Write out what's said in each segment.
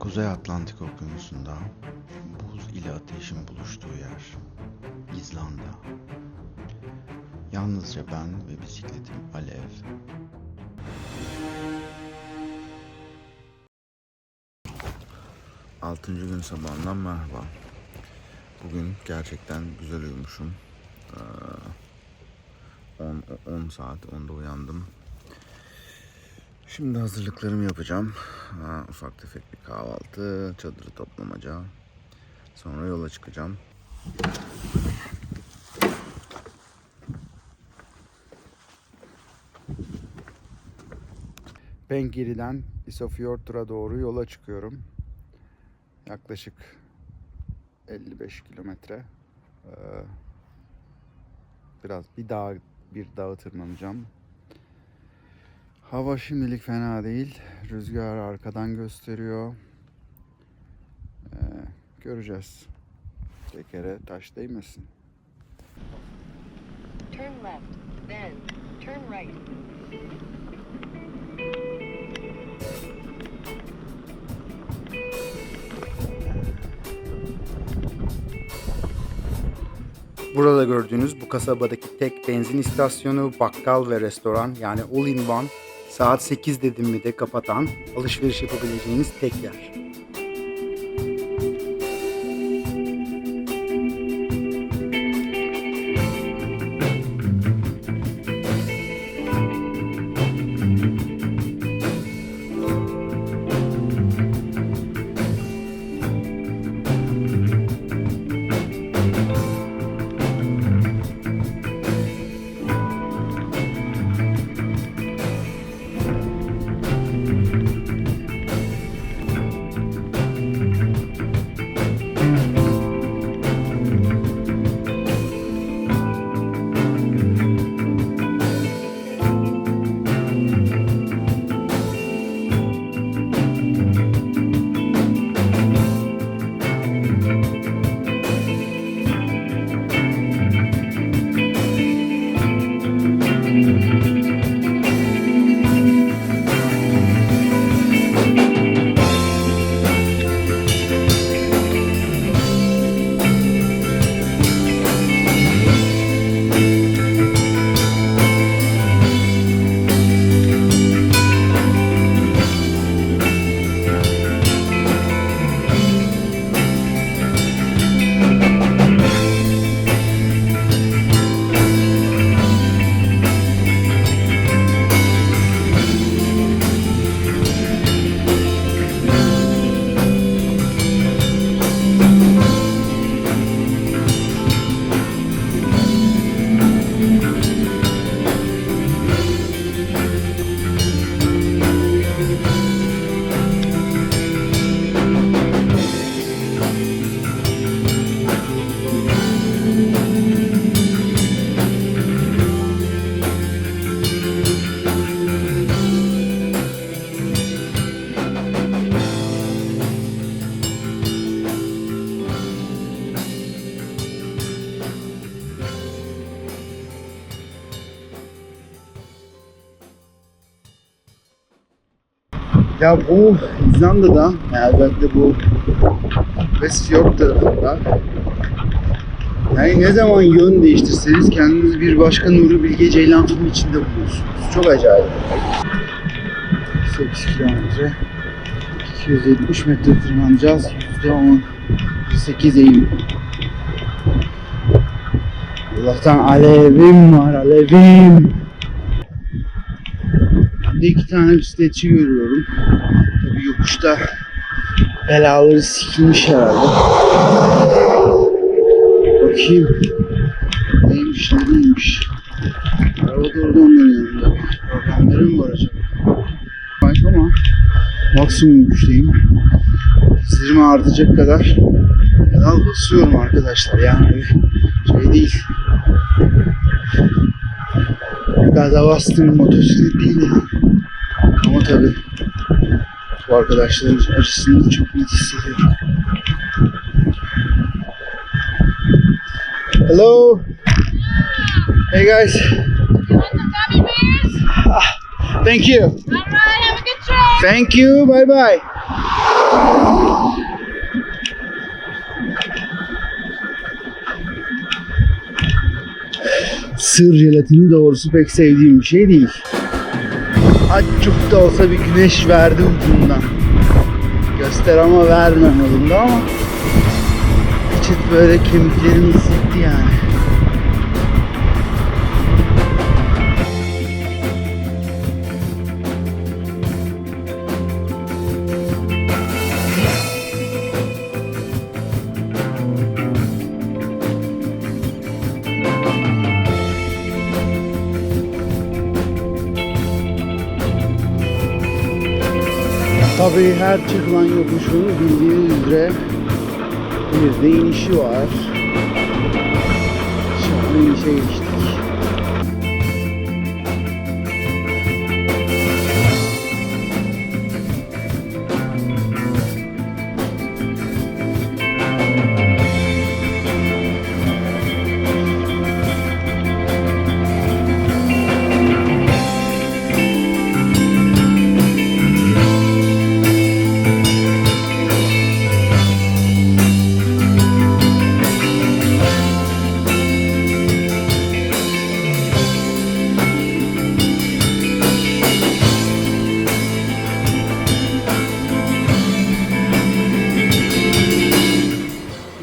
Kuzey Atlantik Okyanusu'nda buz ile ateşin buluştuğu yer İzlanda. Yalnızca ben ve bisikletim Alev. Altıncı gün sabahından merhaba. Bugün gerçekten güzel uyumuşum. 10 saat 10'da uyandım. Şimdi hazırlıklarımı yapacağım. Ufak tefek bir kahvaltı, çadırı toplamaca. Sonra yola çıkacağım. Pengiri'den Isafjord'a doğru yola çıkıyorum. Yaklaşık 55 kilometre. Biraz bir dağı tırmanacağım. Hava şimdilik fena değil. Rüzgar arkadan gösteriyor. Göreceğiz. Tekere taş değmesin. Turn left, then turn right. Burada gördüğünüz bu kasabadaki tek benzin istasyonu, bakkal ve restoran, yani all in one, saat 8 dedim mi de kapatan, alışveriş yapabileceğiniz tek yer. Ya bu İzlanda'da, yani özellikle bu Westfjord tarafında, yani ne zaman yön değiştirseniz kendinizi bir başka Nuri Bilge Ceylan filmi içinde buluyorsunuz. Çok acayip. 8 kilometre, 270 metre tırmanacağız. %18 eğim. Allah'tan alevim var, alevim. Bir de 2 tane bisikletçi görüyorum. Tabii yokuşta belaları sikilmiş herhalde. Bakayım. Neymiş, ne değilmiş. Araba durdu onların yanında. Problemleri mi var acaba? Ama maksimum güçteyim. Dizlerimi artacak kadar pedal basıyorum arkadaşlar. Yani şey değil. Gaza bastığım motosiklet değil yani. Ama tabii bu arkadaşların acısını çok net hissediyorum. Hello. Hey guys. You want some gummy bears? Thank you. All right, have a good trip. Thank you. Bye bye. Sır jelatini doğrusu pek sevdiğim bir şey değil. Azıcık da olsa bir güneş verdi ucundan. Göster ama verme modunda ama içit böyle kemiklerimi hissetti yani. Tabii her çıkılan yokuşun bildiğiniz üzere bir de inişi var. Şu an inişe geçtik.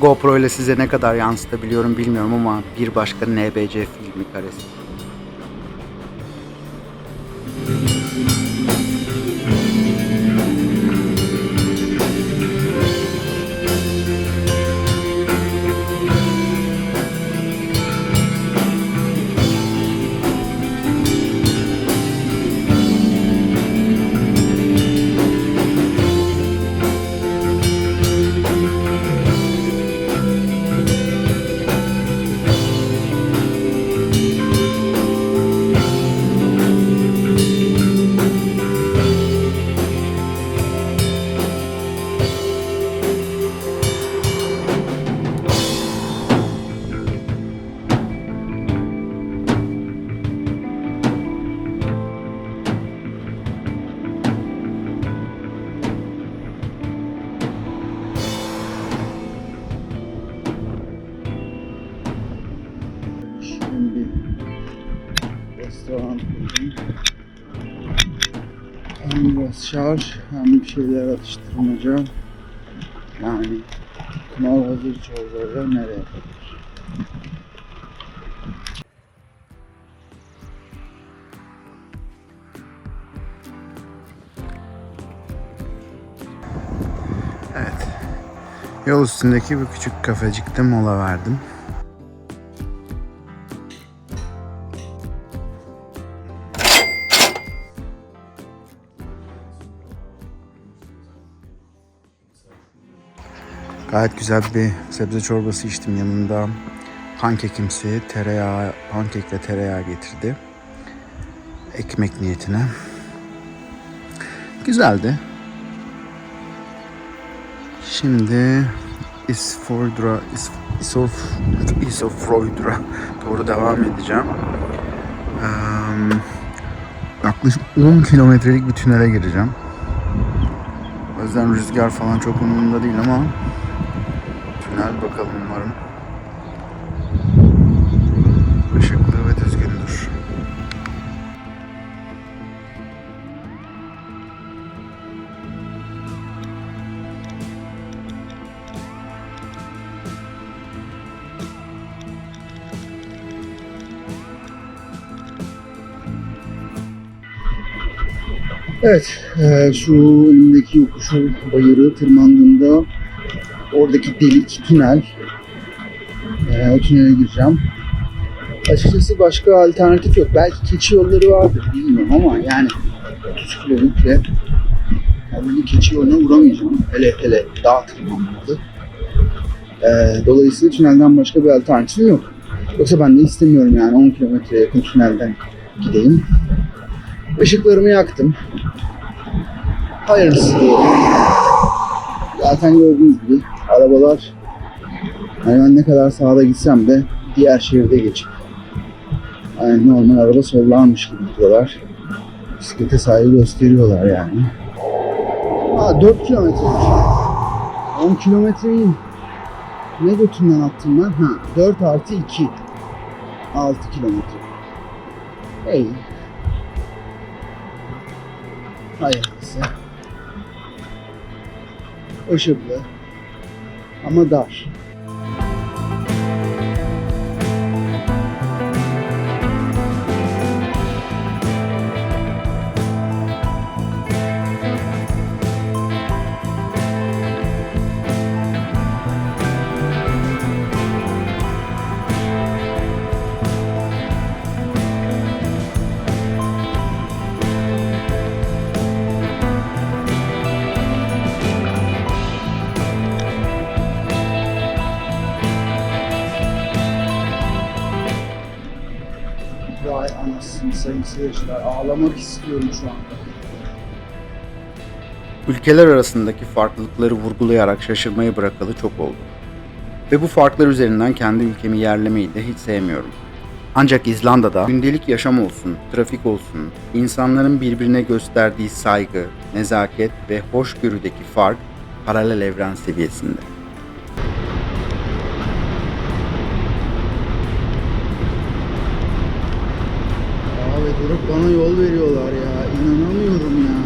GoPro ile size ne kadar yansıtabiliyorum bilmiyorum ama bir başka NBC filmi karesi. Şimdi restoran kurdum. Hem biraz şarj hem bir şeyler atıştırmaca. Yani Kınav hazır çorbaları nereye kadar? Evet. Yol üstündeki bir küçük kafecikte mola verdim. Gayet güzel bir sebze çorbası içtim, yanında pankekimsi tereyağı, pankek ve tereyağı getirdi. Ekmek niyetine. Güzeldi. Şimdi İsofroydra doğru devam edeceğim. Yaklaşık 10 kilometrelik bir tünele gireceğim. O yüzden rüzgar falan çok umurumda değil ama tünel bakalım, umarım ışıklı ve düzgündür. Evet, şu önümdeki yokuşu, bayırı tırmandığımda oradaki delik tünel, o tünele gireceğim. Açıkçası başka alternatif yok. Belki keçi yolları vardır, bilmiyorum ama yani 30 kilometre yani keçi yoluna uğramayacağım. Hele dağ tırmanmalı. Dolayısıyla tünelden başka bir alternatif yok. Yoksa ben de istemiyorum yani 10 kilometre yakın tünelden gideyim. Işıklarımı yaktım. Hayırlısı diyorum. Zaten gördüğünüz gibi arabalar, yani ben ne kadar sağda gitsem de diğer şeride geçip yani normal araba sollarmış gibi gidiyorlar. Bisiklete saygı gösteriyorlar yani. Aa 4 kilometreymiş. 10 kilometreyi ne götünden attım ben? Ha 4 artı 2. 6 kilometre. İyi. Hayırlısı. Işıklı. Ama dar. Vay anasını sayın seyirciler. Ağlamak istiyorum şu anda. Ülkeler arasındaki farklılıkları vurgulayarak şaşırmayı bırakalı çok oldu. Ve bu farklar üzerinden kendi ülkemi yerlemeyi de hiç sevmiyorum. Ancak İzlanda'da gündelik yaşam olsun, trafik olsun, insanların birbirine gösterdiği saygı, nezaket ve hoşgörüdeki fark paralel evren seviyesinde. Abi durup bana yol veriyorlar ya. İnanamıyorum ya.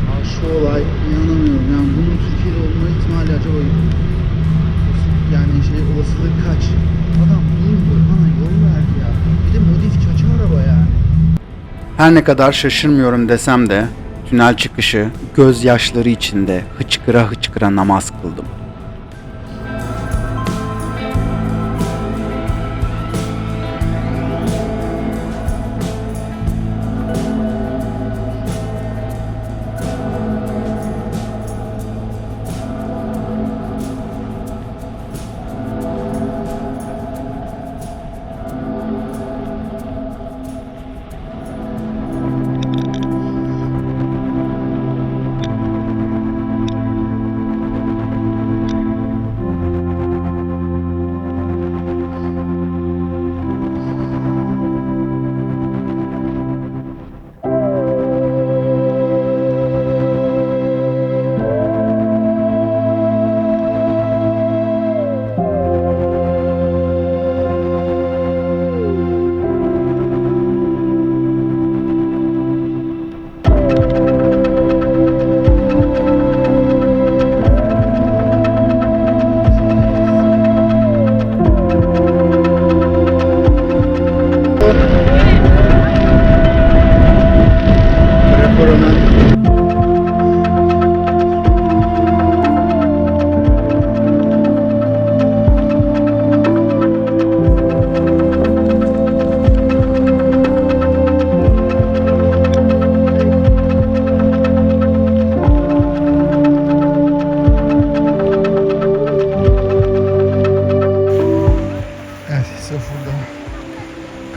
Ya şu olay inanamıyorum. Yani bunun Türkiye'de olma ihtimali acaba yani olasılığı kaç? Adam durdu bana yol verdi ya. Bir de modif çaça araba yani. Her ne kadar şaşırmıyorum desem de tünel çıkışı gözyaşları içinde hıçkıra hıçkıra namaz kıldım.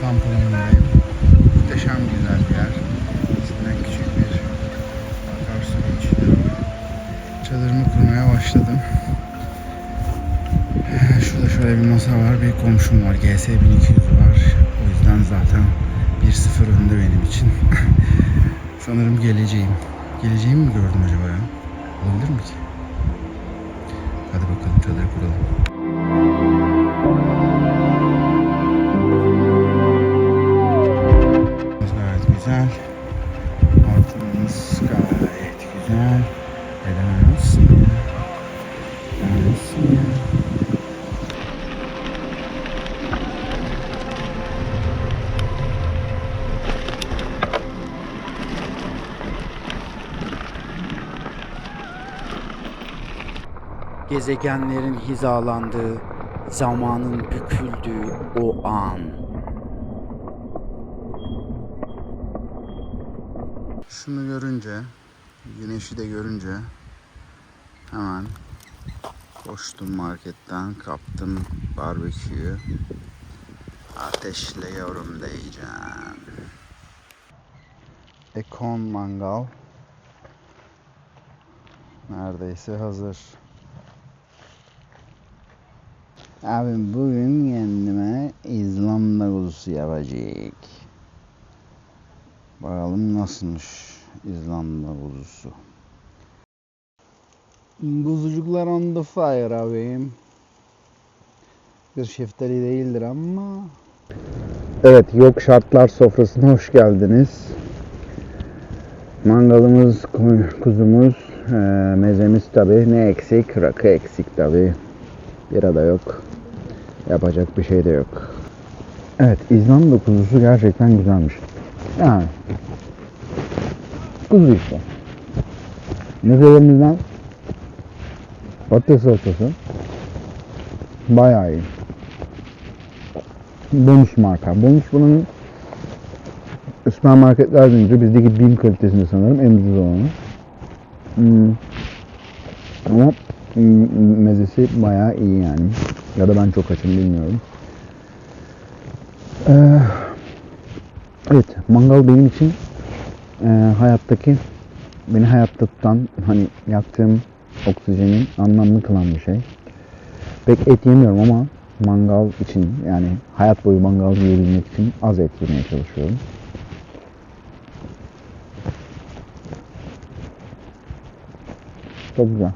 kamp alanındayım. Muhteşem güzel bir yer. İçinden küçük bir akarsu geçiyor. Çadırımı kurmaya başladım. Şurada şöyle bir masa var. Bir komşum var. GS 1200 var. O yüzden zaten 1-0 önde benim için. Sanırım geleceğim. Geleceğimi mi gördüm acaba ya? Olabilir mi ki? Hadi bakalım çadırı kuralım. Gayet güzel. Ortamımız gayet güzel. Edemez mi? Edemez mi? Gezegenlerin hizalandığı, zamanın büküldüğü o an. Şunu görünce, güneşi de görünce hemen koştum marketten, kaptım barbeküyü. Ateşliyorum diyeceğim. Ekon mangal neredeyse hazır. Abi bugün kendime İzlanda kuzusu yapacak. Bakalım nasılmış İzlanda kuzusu. Kuzucuklar on the fire abim. Bir şeftali değildir ama. Evet, yok şartlar sofrasına hoş geldiniz. Mangalımız, kuzumuz, mezemiz tabi. Ne eksik? Rakı eksik tabi. Bira da yok. Yapacak bir şey de yok. Evet, İzlanda kuzusu gerçekten güzelmiş. Yani kuzu işte. Mezelerimizden patates salatası bayağı iyi. Bonus marka. Bonus bunun süpermarketler zinciri bizdeki BİM kalitesinde sanırım en ucuz olanı. Ama mezesi bayağı iyi yani. Ya da ben çok açım bilmiyorum. Evet, mangal benim için beni hayatta tutan, hani yaktığım oksijenin anlamlı kılan bir şey. Pek et yemiyorum ama mangal için, yani hayat boyu mangal yiyebilmek için az et yemeye çalışıyorum. Çok güzel.